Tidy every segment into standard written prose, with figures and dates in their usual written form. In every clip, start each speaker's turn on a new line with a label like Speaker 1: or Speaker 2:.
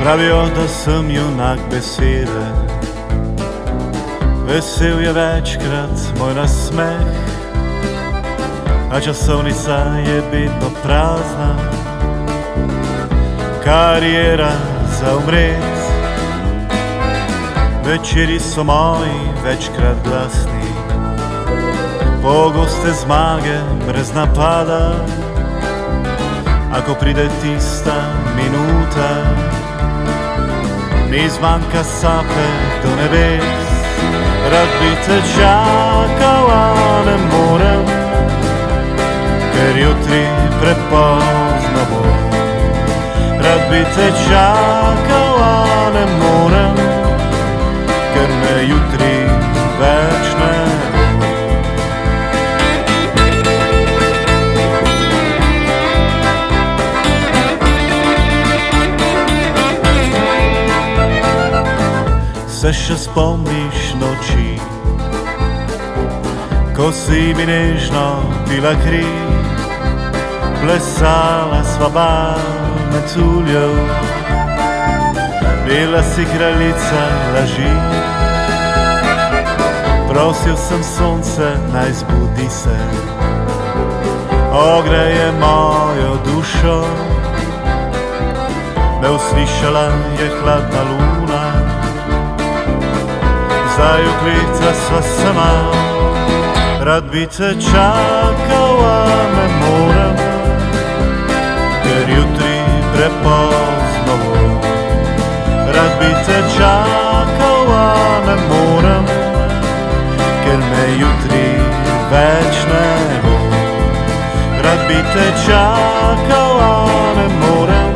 Speaker 1: Pravijo, da sem junak besede, vesel je večkrat moj nasmeh, a časovnica je vedno prazna, kariera za umret. Večeri so moji večkrat glasni, pogoste zmage brez napada, ako pride tista minuta, mi zmanjka sape do nebes. Rad bi te čakal, a ne morem, ker jutri prepozno bo. Rad bi te čakal, a ne morem, ker me jutri več ne bo. Se še spomniš noči, ko si mi nežno pila kri, plesala sva bar metuljev, bila si kraljica laži. Prosil sem sonce, naj zbudi se, ogreje mojo dušo, me uslišala je hladna luna, zdaj uklica sva sama. Rad bi te čakal, a ne morem, ker jutri prepozno bo. Rad bi te čakal, a ne morem, ker me jutri več ne bo. Rad bi te čakal, a ne morem,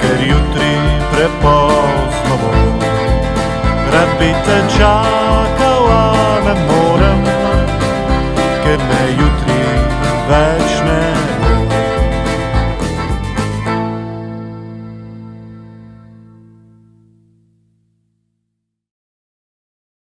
Speaker 1: ker jutri prepozno bo. Rad bi te čakal, a ne morem, ker me jutri več